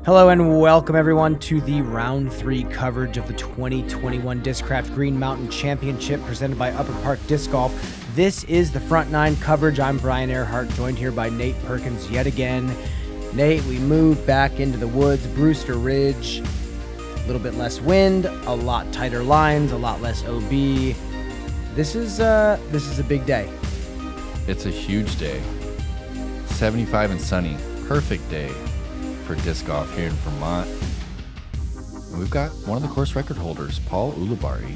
Hello and welcome everyone to the round 3 coverage of the 2021 Discraft Green Mountain Championship presented by Upper Park Disc Golf. This is the front 9 coverage. I'm Brian Earhart, joined here by Nate Perkins yet again. Nate, we moved back into the woods, Brewster Ridge, a little bit less wind, a lot tighter lines, a lot less OB. This is a big day. It's a huge day. 75 and sunny, perfect day for disc golf here in Vermont. And we've got one of the course record holders, Paul Ulibarri.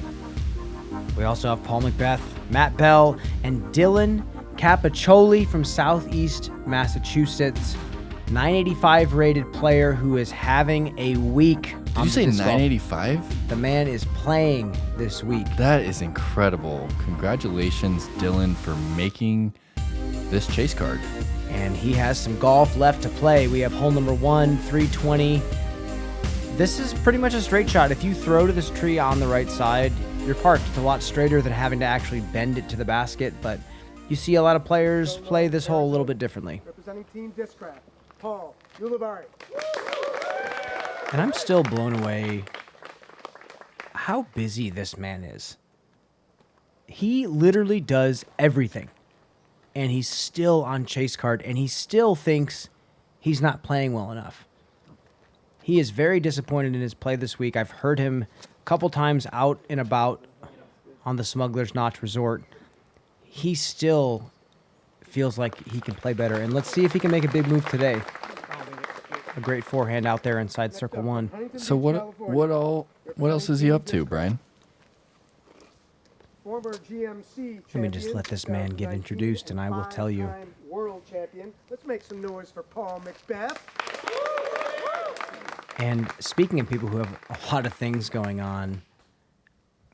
We also have Paul McBeth, Matt Bell, and Dylan Capaccioli from Southeast Massachusetts. 985 rated player who is having a week. Did you say 985? The man is playing this week. That is incredible. Congratulations, Dylan, for making this chase card. And he has some golf left to play. We have hole number 1, 320. This is pretty much a straight shot. If you throw to this tree on the right side, you're parked. It's a lot straighter than having to actually bend it to the basket, but you see a lot of players play this hole a little bit differently. Representing Team Discraft, Paul Ulibarri. And I'm still blown away how busy this man is. He literally does everything. And he's still on chase card, and he still thinks he's not playing well enough. He is very disappointed in his play this week. I've heard him a couple times out and about on the Smuggler's Notch Resort. He still feels like he can play better, and let's see if he can make a big move today. A great forehand out there inside circle 1. So what else is he up to, Brian? Former GMC Let me just let this man get introduced, and I will tell you. World champion. Let's make some noise for Paul McBeth. And speaking of people who have a lot of things going on,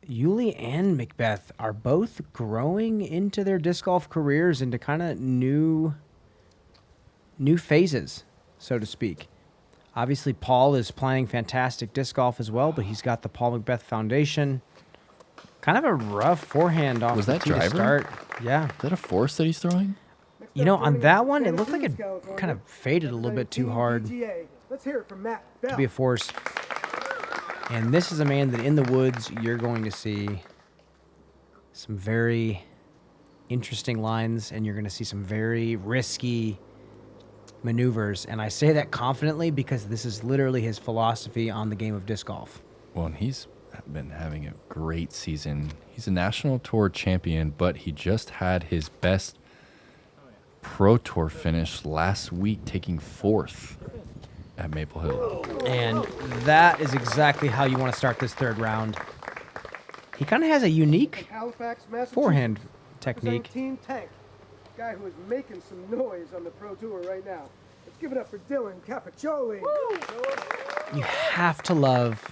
Uli and McBeth are both growing into their disc golf careers into kind of new phases, so to speak. Obviously, Paul is playing fantastic disc golf as well, but he's got the Paul McBeth Foundation. Kind of a rough forehand off Was the that tee to driver? start. Yeah. Is that a force that he's throwing? You know, on that one, it looked like it kind of faded a little bit too hard DGA. Let's hear it from Matt Bell. to be a force. And this is a man that in the woods, you're going to see some very interesting lines, and you're going to see some very risky maneuvers. And I say that confidently because this is literally his philosophy on the game of disc golf. Well, and he's been having a great season. He's a national tour champion, but he just had his best pro tour finish last week, taking 4th at Maple Hill. And that is exactly how you want to start this third round. He kind of has a unique Halifax, Massachusetts, forehand representing technique. Team Tank, guy who is making some noise on the Pro Tour right now. Let's give it up for Dylan Capaccioli. You have to love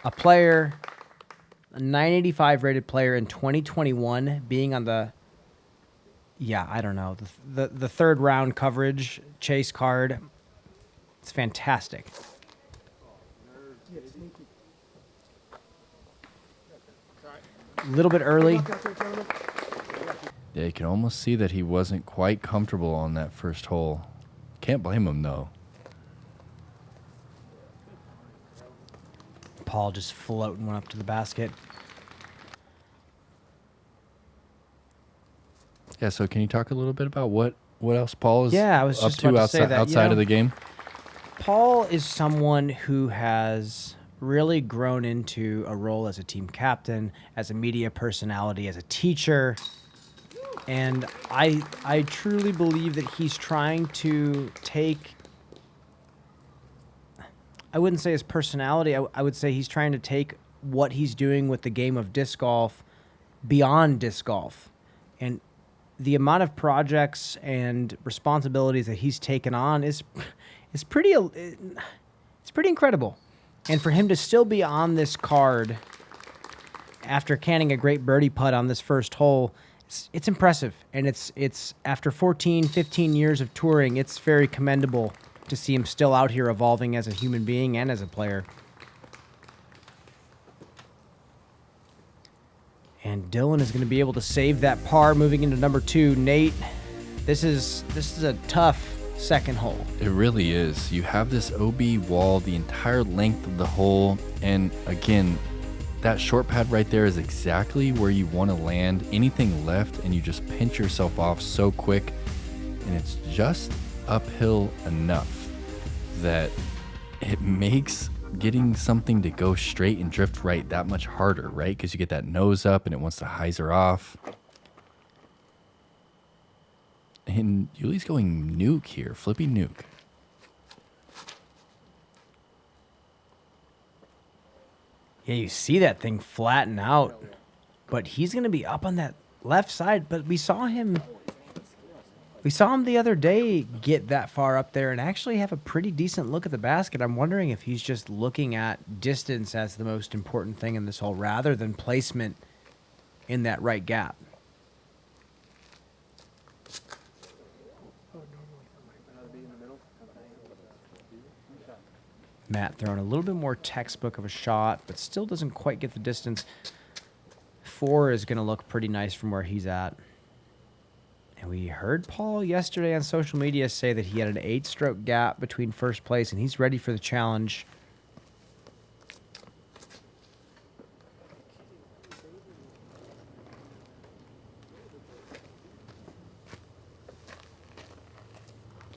a player, a 985 rated player in 2021 being on the, the third round coverage chase card. It's fantastic. A little bit early. Yeah, you can almost see that he wasn't quite comfortable on that first hole. Can't blame him, though. Paul just floating one up to the basket. Yeah, so can you talk a little bit about what else Paul is I was up just to about to outside, say that, outside of the game? Paul is someone who has really grown into a role as a team captain, as a media personality, as a teacher. And I truly believe that he's trying to take, I wouldn't say his personality, I would say he's trying to take what he's doing with the game of disc golf beyond disc golf. And the amount of projects and responsibilities that he's taken on is pretty incredible. And for him to still be on this card after canning a great birdie putt on this first hole, it's impressive. And it's after 14, 15 years of touring, it's very commendable to see him still out here evolving as a human being and as a player. And Dylan is going to be able to save that par moving into number 2. Nate, this is a tough second hole. It really is. You have this OB wall the entire length of the hole, and again, that short pad right there is exactly where you want to land. Anything left and you just pinch yourself off so quick, and it's just uphill enough that it makes getting something to go straight and drift right that much harder, right? Because you get that nose up and it wants to hyzer off. And Yuli's going nuke here, flippy nuke. Yeah, you see that thing flatten out, but he's going to be up on that left side. But we saw him the other day get that far up there and actually have a pretty decent look at the basket. I'm wondering if he's just looking at distance as the most important thing in this hole rather than placement in that right gap. Matt throwing a little bit more textbook of a shot, but still doesn't quite get the distance. 4 is going to look pretty nice from where he's at. And we heard Paul yesterday on social media say that he had an 8-stroke gap between first place, and he's ready for the challenge.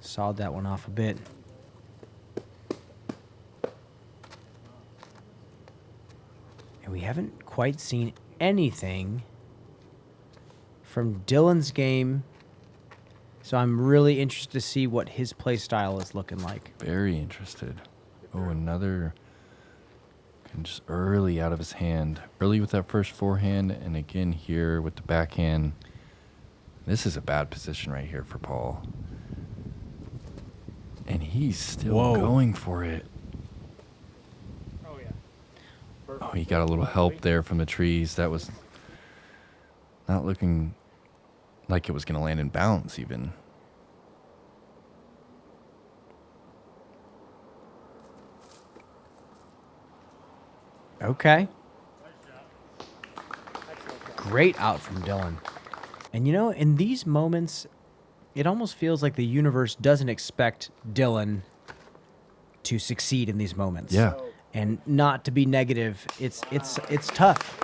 Sawed that one off a bit. And we haven't quite seen anything from Dylan's game, so I'm really interested to see what his play style is looking like. Very interested. Oh, another just early out of his hand. Early with that first forehand, and again here with the backhand. This is a bad position right here for Paul. And he's still going for it. Oh, he got a little help there from the trees. That was not looking like it was going to land in bounds even. Okay. Great out from Dylan. And you know, in these moments, it almost feels like the universe doesn't expect Dylan to succeed in these moments. Yeah. And not to be negative, it's tough.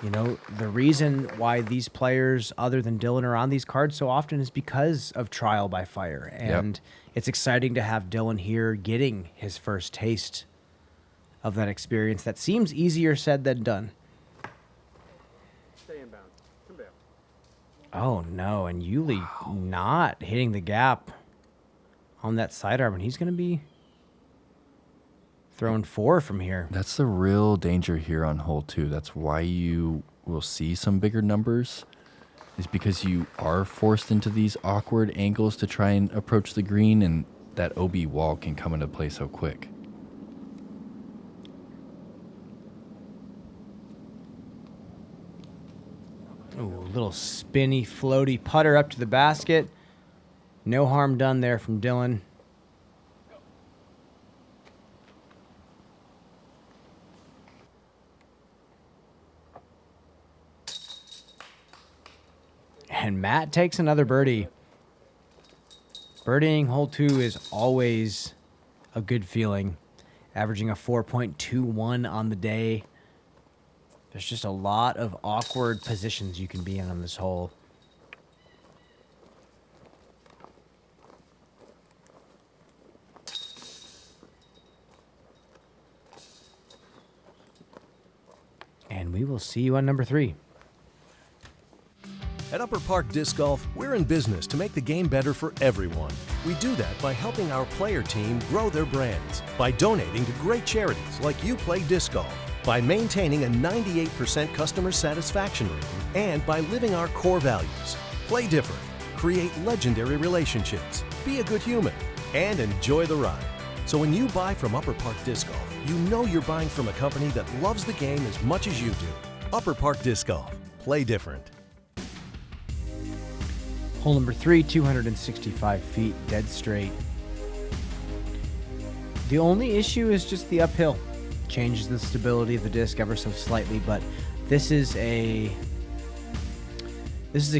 You know, the reason why these players other than Dylan are on these cards so often is because of trial by fire. And it's exciting to have Dylan here getting his first taste of that experience that seems easier said than done. Stay inbound. Come down. Oh no, and Yuli not hitting the gap on that sidearm, and he's going to be throwing 4 from here. That's the real danger here on hole 2. That's why you will see some bigger numbers, is because you are forced into these awkward angles to try and approach the green, and that OB wall can come into play so quick. Ooh, a little spinny, floaty putter up to the basket. No harm done there from Dylan. And Matt takes another birdie. Birdieing hole 2 is always a good feeling. Averaging a 4.21 on the day. There's just a lot of awkward positions you can be in on this hole. And we will see you on number 3. At Upper Park Disc Golf, we're in business to make the game better for everyone. We do that by helping our player team grow their brands, by donating to great charities like You Play Disc Golf, by maintaining a 98% customer satisfaction rating, and by living our core values. Play different, create legendary relationships, be a good human, and enjoy the ride. So when you buy from Upper Park Disc Golf, you know you're buying from a company that loves the game as much as you do. Upper Park Disc Golf. Play different. Hole number 3, 265 feet, dead straight. The only issue is just the uphill. Changes the stability of the disc ever so slightly, but this is a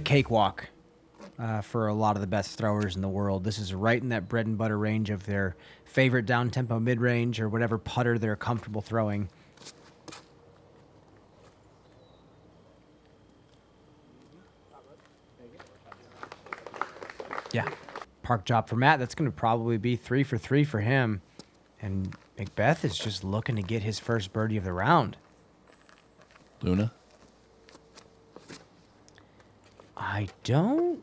cakewalk for a lot of the best throwers in the world. This is right in that bread and butter range of their favorite down-tempo mid-range or whatever putter they're comfortable throwing. Yeah. Park job for Matt. That's going to probably be 3 for 3 for him. And McBeth is just looking to get his first birdie of the round. Luna? I don't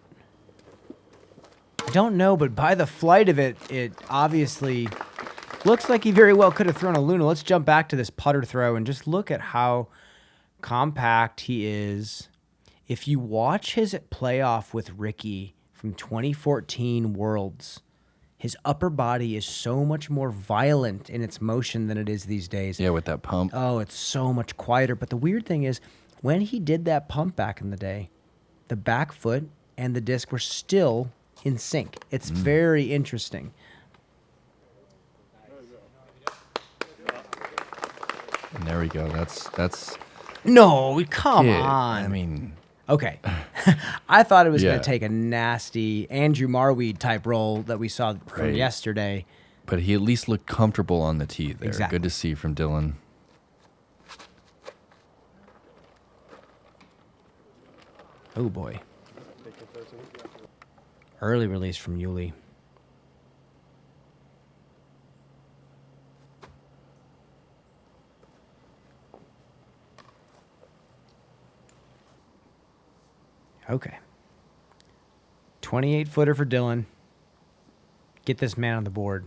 know, but by the flight of it, it obviously looks like he very well could have thrown a Luna. Let's jump back to this putter throw and just look at how compact he is. If you watch his playoff with Ricky from 2014 Worlds, his upper body is so much more violent in its motion than it is these days. Yeah, with that pump. Oh, it's so much quieter. But the weird thing is, when he did that pump back in the day, the back foot and the disc were still in sync. It's very interesting. And there we go. That's No, come kid. on. I mean, Okay. I thought it was going Yeah. to take a nasty Andrew Marweed type roll that we saw from Right. yesterday. but he at least looked comfortable on the tee there. Exactly. Good to see from Dylan. Oh, boy. Early release from Uli. Okay. 28-footer for Dylan. Get this man on the board.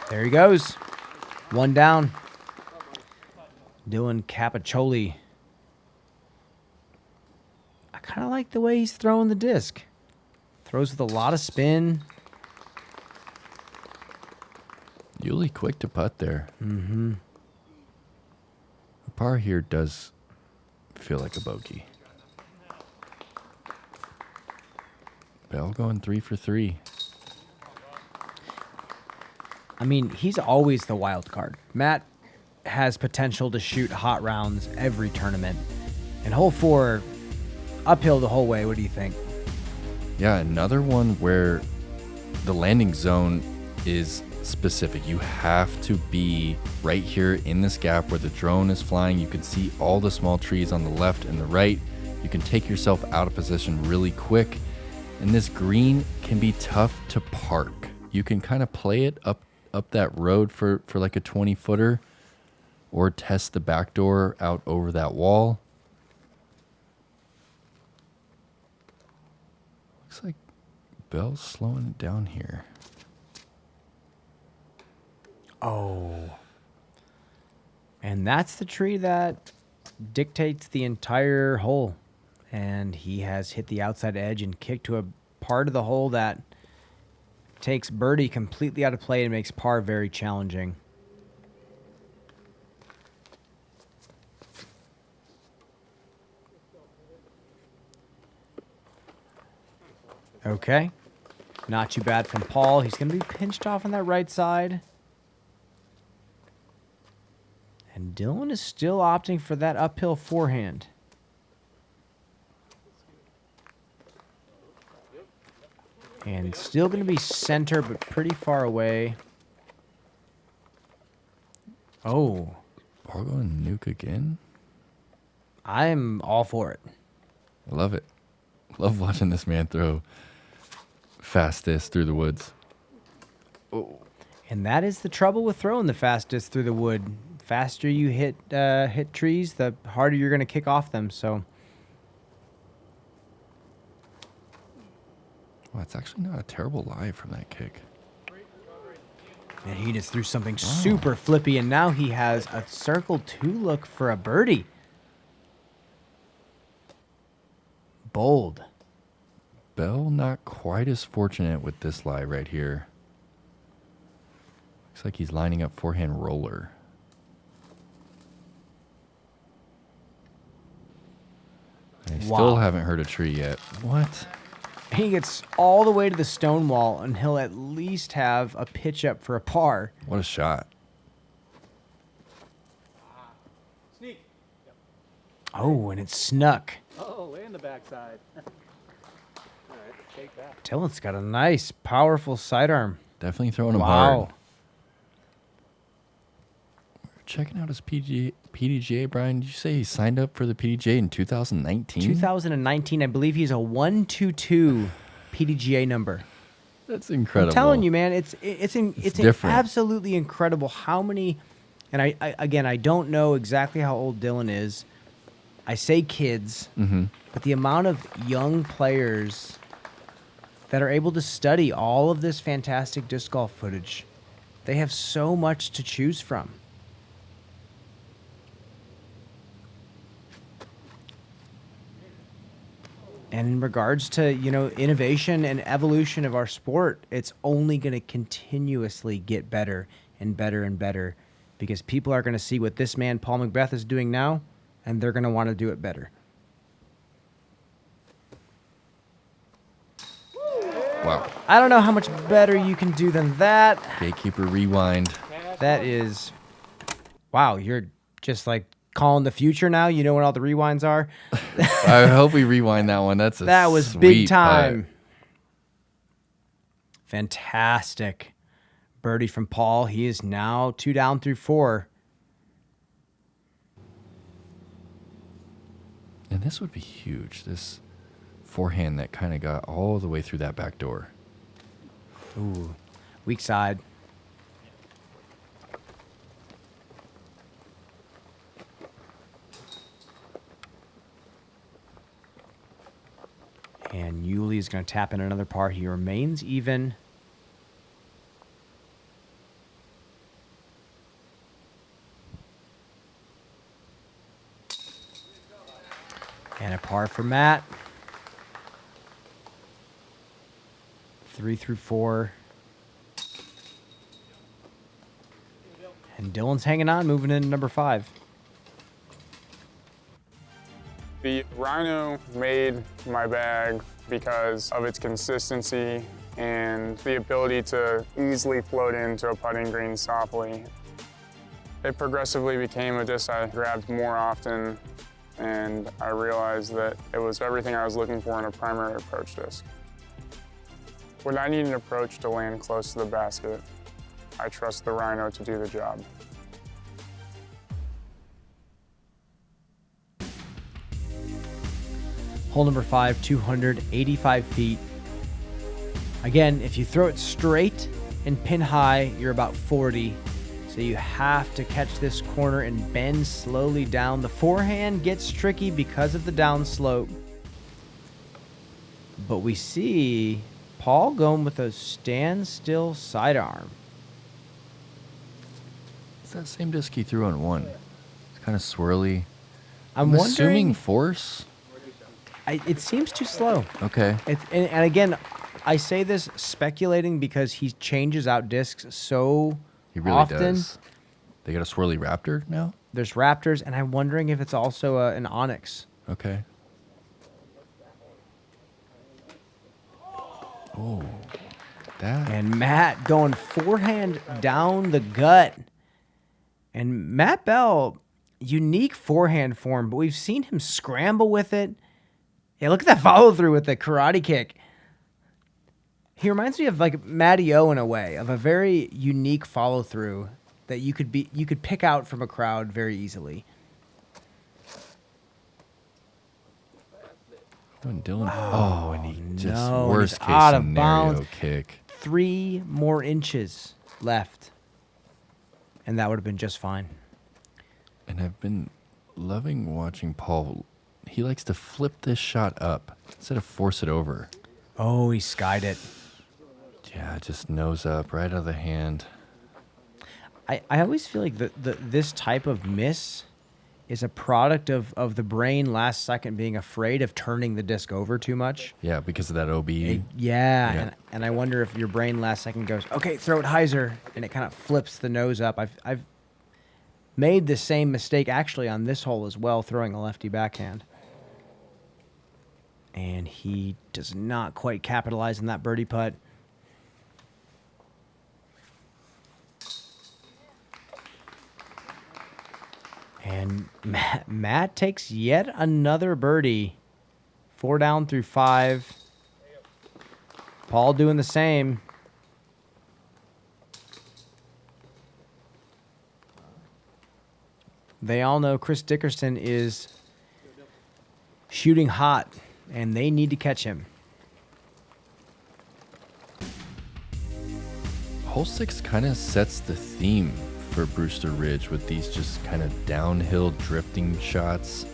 There he goes. One down. Dylan Capaccioli. I kind of like the way he's throwing the disc. Throws with a lot of spin. Yuli quick to putt there. Mm-hmm. The par here does feel like a bogey. Bell going 3 for 3. I mean, he's always the wild card. Matt has potential to shoot hot rounds every tournament. And hole 4, uphill the whole way. What do you think? Yeah, another one where the landing zone is specific. You have to be right here in this gap where the drone is flying. You can see all the small trees on the left and the right. You can take yourself out of position really quick. And this green can be tough to park. You can kind of play it up that road for like a 20-footer or test the back door out over that wall. Looks like Bell's slowing it down here. Oh. And that's the tree that dictates the entire hole. And he has hit the outside edge and kicked to a part of the hole that takes birdie completely out of play and makes par very challenging. Okay. Not too bad from Paul. He's going to be pinched off on that right side. And Dylan is still opting for that uphill forehand. And still going to be center, but pretty far away. Oh, Ball going nuke again. I'm all for it. I love it. Love watching this man throw fastest through the woods. And that is the trouble with throwing the fastest through the wood. Faster you hit trees, the harder you're going to kick off them. So Well, it's actually not a terrible lie from that kick. and he just threw something super flippy, and now he has a circle 2 look for a birdie. Bold. Bell not quite as fortunate with this lie right here. Looks like he's lining up forehand roller. I still Wow. haven't heard a tree yet. What? He gets all the way to the stone wall, and he'll at least have a pitch up for a par. What a shot. Oh, and it snuck. Oh, landed. the backside. All right, take that. Dylan's got a nice, powerful sidearm. Definitely throwing him Wow. hard. Checking out his PDGA, Brian. Did you say he signed up for the PDGA in 2019? 2019, I believe he's a 122 PDGA number. That's incredible. I'm telling you, man, it's different. absolutely incredible how many. And I don't know exactly how old Dylan is. I say kids, but the amount of young players that are able to study all of this fantastic disc golf footage, they have so much to choose from. And in regards to, innovation and evolution of our sport, it's only going to continuously get better and better and better because people are going to see what this man, Paul McBeth, is doing now, and they're going to want to do it better. Wow. I don't know how much better you can do than that. Gatekeeper rewind. That is, wow, you're just like calling the future now. You know when all the rewinds are? I hope we rewind that one. That was sweet big time. putt. Fantastic birdie from Paul. He is now 2 down through 4. And this would be huge. This forehand that kind of got all the way through that back door. Ooh, weak side. And Uli is going to tap in another par. He remains even. And a par for Matt. 3 through 4. And Dylan's hanging on, moving into number 5. The Rhino made my bag because of its consistency and the ability to easily float into a putting green softly. It progressively became a disc I grabbed more often, and I realized that it was everything I was looking for in a primary approach disc. When I need an approach to land close to the basket, I trust the Rhino to do the job. Hole number 5, 285 feet. Again, if you throw it straight and pin high, you're about 40. So you have to catch this corner and bend slowly down. The forehand gets tricky because of the downslope. But we see Paul going with a standstill sidearm. It's that same disc he threw on 1. It's kind of swirly. I'm assuming wondering. force. It seems too slow. Okay. And again, I say this speculating because he changes out discs so He really often. does. They got a swirly Raptor now? There's Raptors, and I'm wondering if it's also an Onyx. Okay. Oh, that. And Matt going forehand down the gut. And Matt Bell, unique forehand form, but we've seen him scramble with it. Yeah, look at that follow through with the karate kick. He reminds me of like Matty O in a way, of a very unique follow through that you could pick out from a crowd very easily. And Dylan. Oh, and he just no, worst it's case out of scenario bounds. kick. 3 more inches left, and that would have been just fine. And I've been loving watching Paul. He likes to flip this shot up instead of force it over. Oh, he skied it. Yeah, just nose up, right out of the hand. I always feel like this type of miss is a product of the brain last second being afraid of turning the disc over too much. Yeah, because of that OB. Yeah. And I wonder if your brain last second goes, okay, throw it hyzer, and it kind of flips the nose up. I've made the same mistake actually on this hole as well, throwing a lefty backhand. And he does not quite capitalize on that birdie putt. And Matt takes yet another birdie 4 down through 5. Paul doing the same. They all know Chris Dickerson is shooting hot, and they need to catch him. Hole 6 kind of sets the theme for Brewster Ridge with these just kind of downhill drifting shots.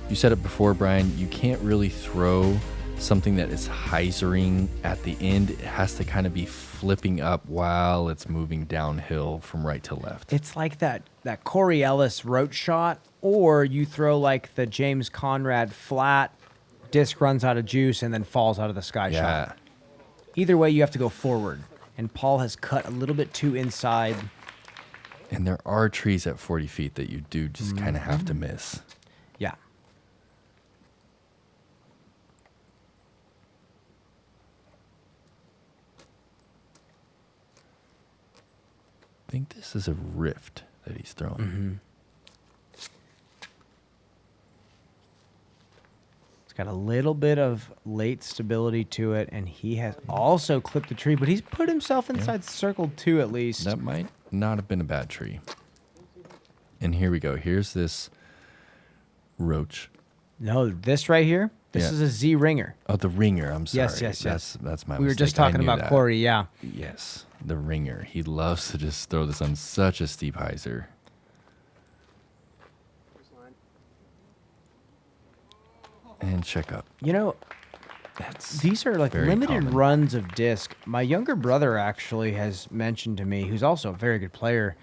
You said it before, Brian, you can't really throw something that is hyzering at the end. It has to kind of be flipping up while it's moving downhill from right to left. It's like that Corey Ellis roach shot, or you throw like the James Conrad flat, disc runs out of juice and then falls out of the sky shot. Either way, you have to go forward. And Paul has cut a little bit too inside. And there are trees at 40 feet that you do just kind of have to miss. Yeah. I think this is a rift that he's throwing. It's got a little bit of late stability to it, and he has also clipped the tree, but he's put himself inside circle 2 at least. That might not have been a bad tree. And here we go. Here's this roach. No, this right here, this is a Z ringer. Oh, the ringer. I'm sorry. Yes. That's my We were mistake. just I talking knew about that. Corey, yeah. Yes, the ringer. He loves to just throw this on such a steep hyzer. And check up. You know, these are like very limited common. runs of disc. My younger brother actually has mentioned to me, who's also a very good player,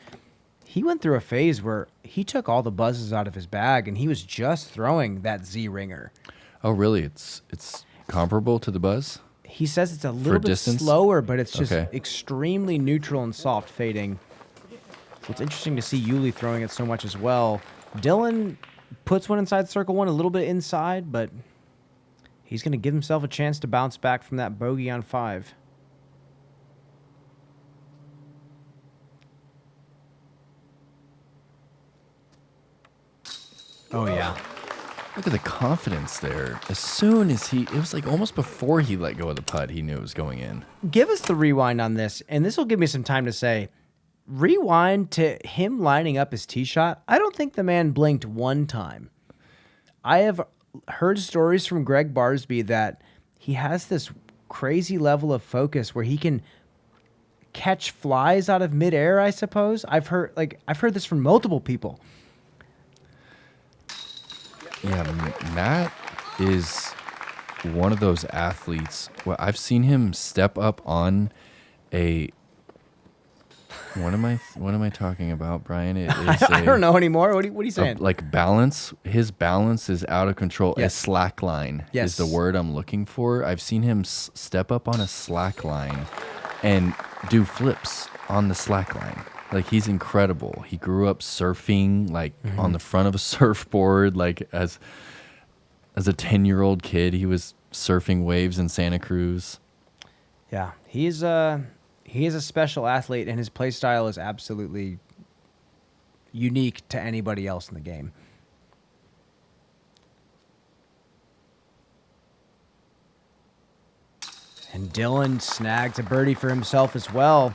he went through a phase where he took all the buzzes out of his bag and he was just throwing that Z ringer. Oh, really? It's comparable to the buzz? He says it's a little bit distance? slower, but it's just Okay. extremely neutral and soft fading. So it's interesting to see Uli throwing it so much as well. Dylan puts one inside circle 1, a little bit inside, but he's going to give himself a chance to bounce back from that bogey on 5. Oh, yeah. Look at the confidence there. As soon as it was like almost before he let go of the putt, he knew it was going in. Give us the rewind on this, and this will give me some time to say, rewind to him lining up his tee shot. I don't think the man blinked one time. I have heard stories from Greg Barsby that he has this crazy level of focus where he can catch flies out of midair, I suppose. I've heard this from multiple people. Yeah, Matt is one of those athletes. Well, I've seen him step up on a. What am I talking about, Brian? It is I don't know anymore. What are you saying? Like balance. His balance is out of control. Yes. A slack line is the word I'm looking for. I've seen him step up on a slack line and do flips on the slack line. Like, he's incredible. He grew up surfing, like, on the front of a surfboard. Like, as a 10-year-old kid, he was surfing waves in Santa Cruz. Yeah, he is a special athlete, and his play style is absolutely unique to anybody else in the game. And Dylan snags a birdie for himself as well.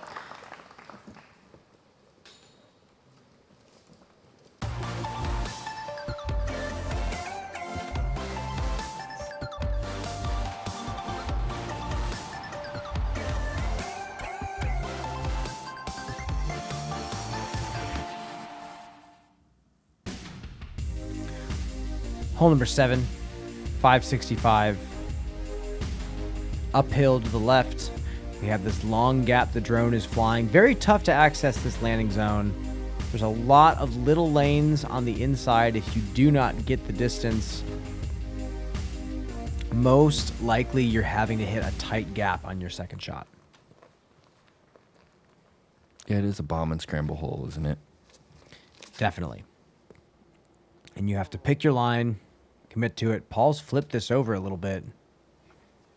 Hole number 7, 565. Uphill to the left. We have this long gap the drone is flying. Very tough to access this landing zone. There's a lot of little lanes on the inside. If you do not get the distance, most likely you're having to hit a tight gap on your second shot. Yeah, it is a bomb and scramble hole, isn't it? Definitely. And you have to pick your line, commit to it. Paul's flipped this over a little bit.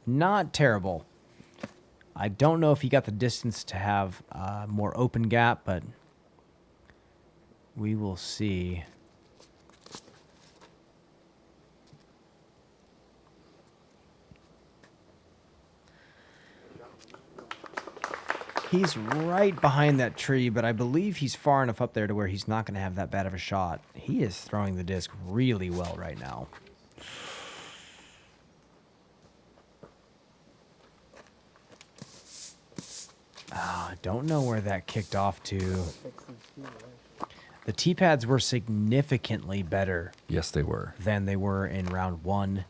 Not terrible. I don't know if he got the distance to have a more open gap, but we will see. He's right behind that tree, but I believe he's far enough up there to where he's not going to have that bad of a shot. He is throwing the disc really well right now. I don't know where that kicked off to. The T-pads were significantly better. Yes, they were. Than they were in round 1.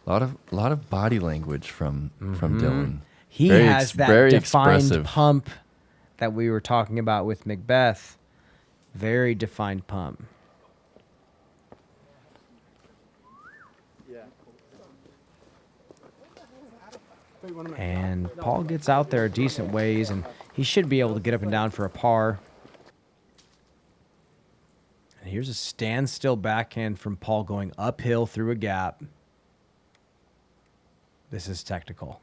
A lot of body language from Dylan. He Very has that very defined expressive. pump that we were talking about with McBeth. Very defined pump. And Paul gets out there a decent ways, and he should be able to get up and down for a par. And here's a standstill backhand from Paul going uphill through a gap. This is technical.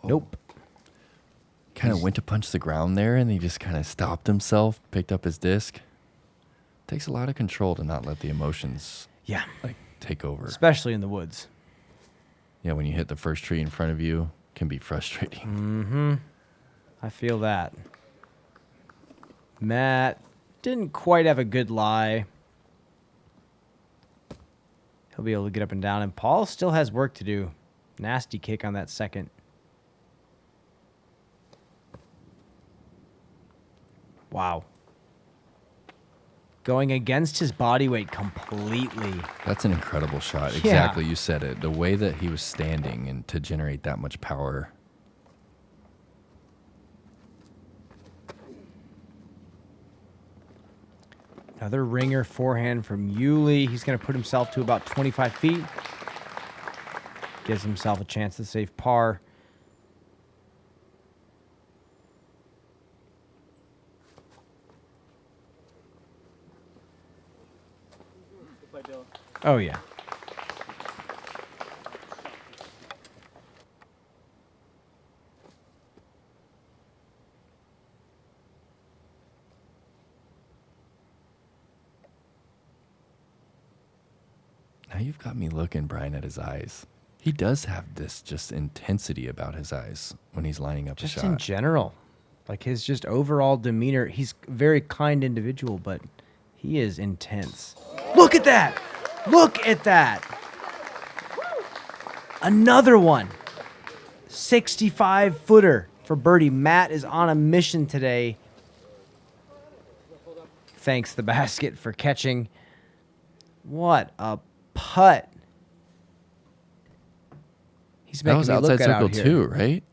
Nope. Kind of went to punch the ground there, and he just kind of stopped himself, picked up his disc. Takes a lot of control to not let the emotions Yeah. take over. Especially in the woods. Yeah, when you hit the first tree in front of you, it can be frustrating. I feel that. Matt didn't quite have a good lie. He'll be able to get up and down, and Paul still has work to do. Nasty kick on that second. Wow. Going against his body weight completely. That's an incredible shot. Yeah. Exactly, you said it. The way that he was standing and to generate that much power. Another ringer forehand from Uli. He's going to put himself to about 25 feet. Gives himself a chance to save par. Oh, yeah. Now you've got me looking, Brian, at his eyes. He does have this just intensity about his eyes when he's lining up Just a shot. in general. Like his just overall demeanor. He's a very kind individual, but he is intense. Look at that! Look at that! Another one. 65-footer for birdie. Matt is on a mission today. Thanks the basket for catching. What a putt. He's That making was me outside look good circle out here. too, right?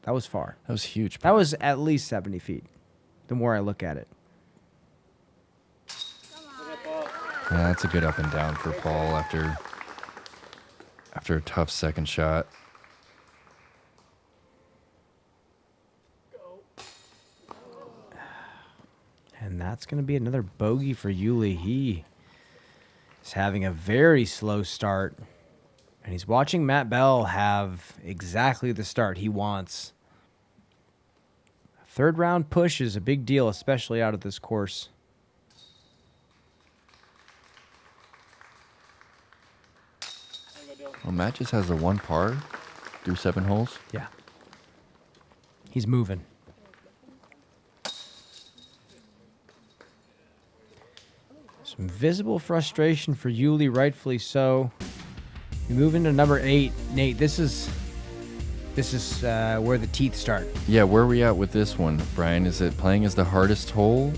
That was far. That was huge. That was at least 70 feet, the more I look at it. Yeah, that's a good up and down for Paul after a tough second shot. And that's going to be another bogey for Uli. He is having a very slow start. And he's watching Matt Bell have exactly the start he wants. Third round push is a big deal, especially out of this course. Well, Matt just has a 1 par through 7 holes. Yeah. He's moving. Some visible frustration for Uli, rightfully so. We move into number 8. Nate, this is where the teeth start. Yeah, where are we at with this one, Brian? Is it playing as the hardest hole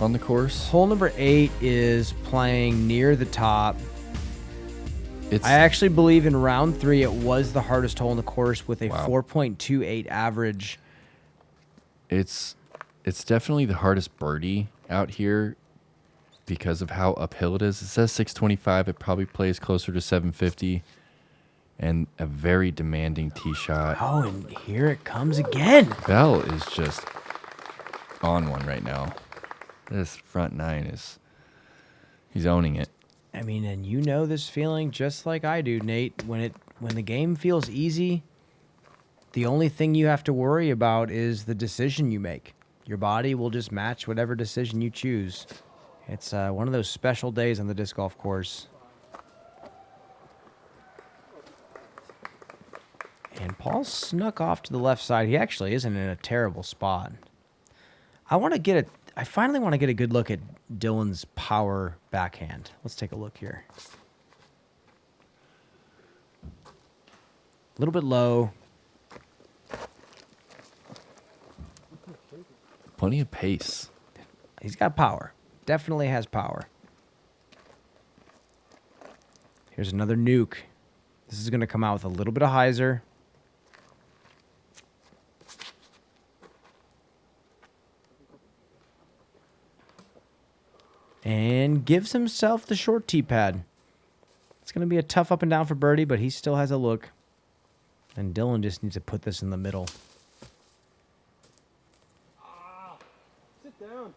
on the course? Hole number 8 is playing near the top. I actually believe in round 3 it was the hardest hole in the course with a 4.28 average. It's definitely the hardest birdie out here because of how uphill it is. It says 625. It probably plays closer to 750. And a very demanding tee shot. Oh, and here it comes again. Bell is just on one right now. This front 9 he's owning it. I mean, and you know this feeling just like I do, Nate. When the game feels easy, the only thing you have to worry about is the decision you make. Your body will just match whatever decision you choose. It's one of those special days on the disc golf course. And Paul snuck off to the left side. He actually isn't in a terrible spot. I finally want to get a good look at Dylan's power backhand. Let's take a look here. A little bit low. Plenty of pace. He's got power. Definitely has power. Here's another nuke. This is going to come out with a little bit of hyzer. And gives himself the short tee pad. It's going to be a tough up and down for birdie, but he still has a look. And Dylan just needs to put this in the middle. Sit down.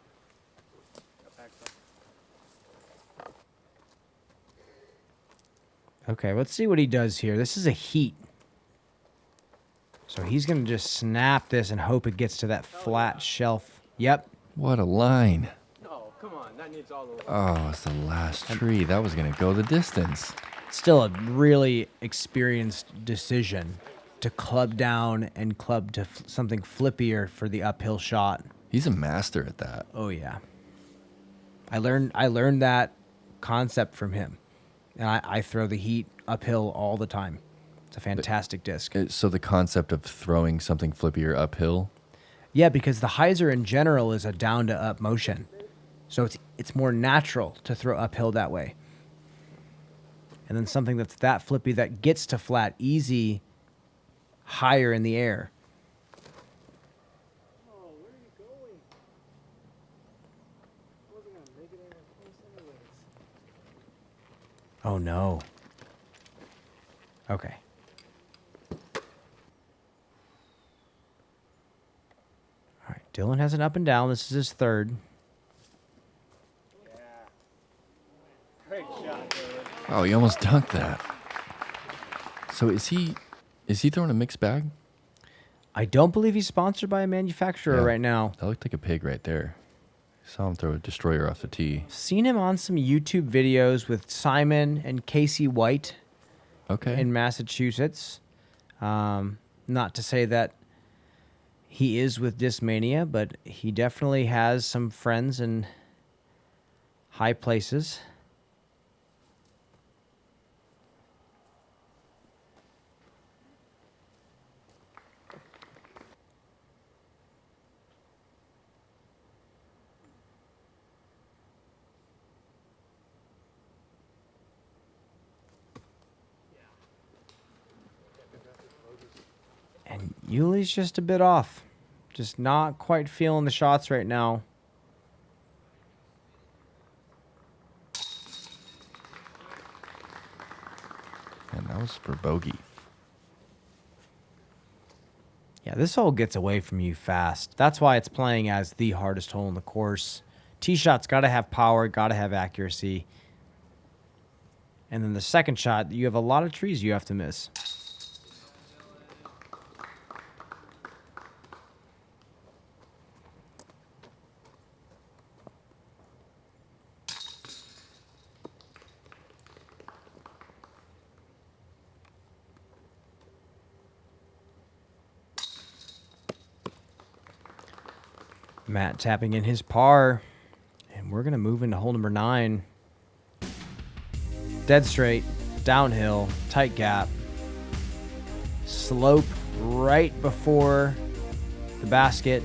Okay, let's see what he does here. This is a heat. So he's going to just snap this and hope it gets to that flat shelf. Yep. What a line. No, come on. That needs all the way. Oh, it's the last tree. That was going to go the distance. Still a really experienced decision to club down and club to something flippier for the uphill shot. He's a master at that. Oh, yeah. I learned that concept from him. And I throw the heat uphill all the time. It's a fantastic disc. So the concept of throwing something flippier uphill? Yeah, because the hyzer in general is a down to up motion. So it's more natural to throw uphill that way. And then something that's that flippy that gets to flat easy higher in the air. Oh, where are you going? I wasn't gonna make it anywhere close anyways. Oh, no. Okay. All right, Dylan has an up and down. This is his third. Yeah. Great shot, Dylan. Oh, he almost dunked that. So is he throwing a mixed bag? I don't believe he's sponsored by a manufacturer Yeah. right now. That looked like a pig right there. Saw him throw a destroyer off the tee. Seen him on some YouTube videos with Simon and Casey White Okay. in Massachusetts. Not to say that he is with Discmania, but he definitely has some friends in high places. And Yuli's just a bit off. Just not quite feeling the shots right now. And that was for bogey. Yeah, this hole gets away from you fast. That's why it's playing as the hardest hole in the course. Tee shot's got to have power, got to have accuracy. And then the second shot, you have a lot of trees you have to miss. Matt tapping in his par. And we're going to move into hole number 9. Dead straight, downhill, tight gap. Slope right before the basket.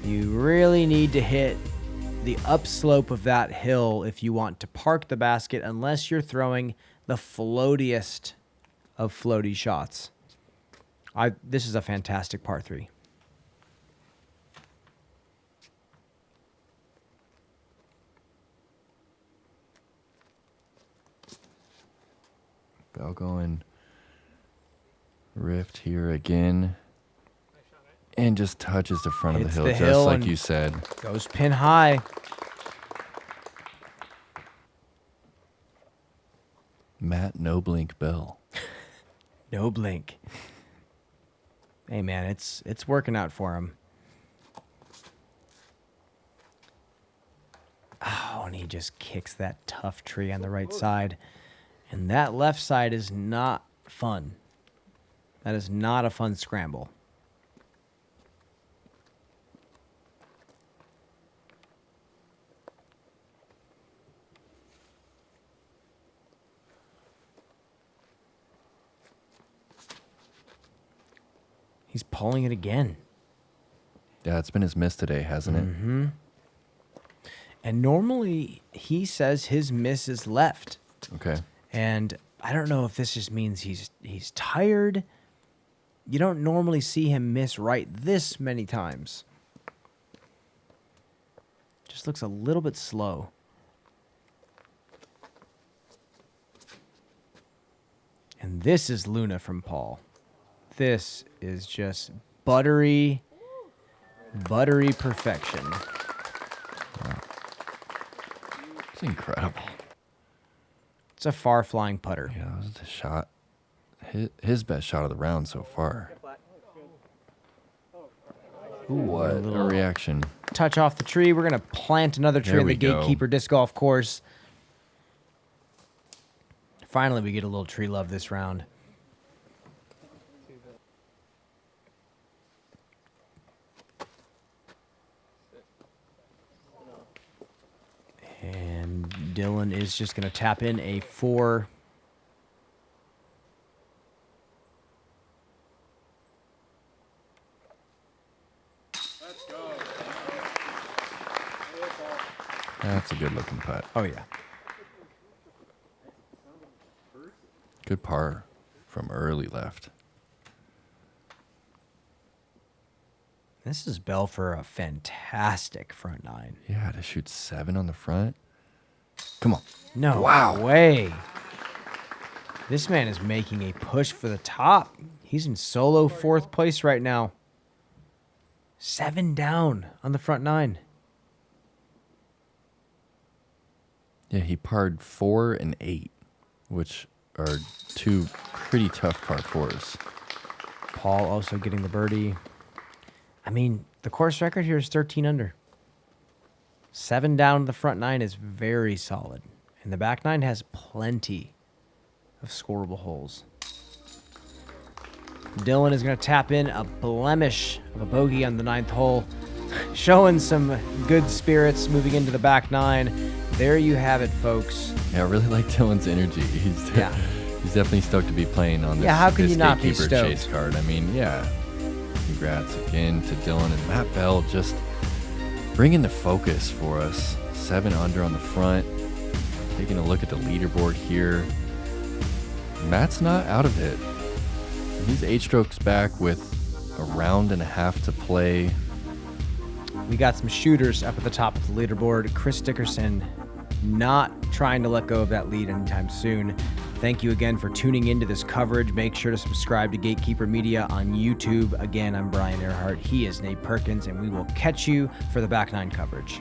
You really need to hit the upslope of that hill if you want to park the basket, unless you're throwing the floatiest of floaty shots. This is a fantastic par 3. Bell going rift here again. And just touches the front of the Hits hill, the just hill like and you said. Goes pin high. Matt No Blink Bell. No blink. Hey, man, it's working out for him. Oh, and he just kicks that tough tree on the right side. And that left side is not fun. That is not a fun scramble. He's pulling it again. Yeah, it's been his miss today, hasn't it? Mm-hmm. And normally he says his miss is left. Okay. And I don't know if this just means he's tired. You don't normally see him miss right this many times. Just looks a little bit slow. And this is Luna from Paul. This is just buttery perfection. Wow. It's incredible. It's a far-flying putter. Yeah, that was the shot. His best shot of the round so far. Ooh, What a reaction. Touch off the tree. We're going to plant another tree There in the we go. Gatekeeper disc golf course. Finally, we get a little tree love this round. And Dylan is just going to tap in a 4. That's a good looking putt. Oh, yeah. Good par from early left. This is Bell for a fantastic front 9. Yeah, to shoot 7 on the front. Come on. No Wow. way. This man is making a push for the top. He's in solo 4th place right now. 7 down on the front 9. Yeah, he parred 4 and 8, which are 2 pretty tough par 4s. Paul also getting the birdie. I mean, the course record here is 13 under. 7 down the front 9 is very solid. And the back 9 has plenty of scoreable holes. Dylan is going to tap in a blemish of a bogey on the 9th hole. Showing some good spirits moving into the back 9. There you have it, folks. Yeah, I really like Dylan's energy. He's definitely stoked to be playing on this, Yeah, how can this you not be Gatekeeper stoked? Chase Card. I mean, yeah. Congrats again to Dylan and Matt Bell, just bringing the focus for us. 7 under on the front. Taking a look at the leaderboard here. Matt's not out of it. He's 8 strokes back with a round and a half to play. We got some shooters up at the top of the leaderboard. Chris Dickerson not trying to let go of that lead anytime soon. Thank you again for tuning into this coverage. Make sure to subscribe to Gatekeeper Media on YouTube. Again, I'm Brian Earhart. He is Nate Perkins, and we will catch you for the back 9 coverage.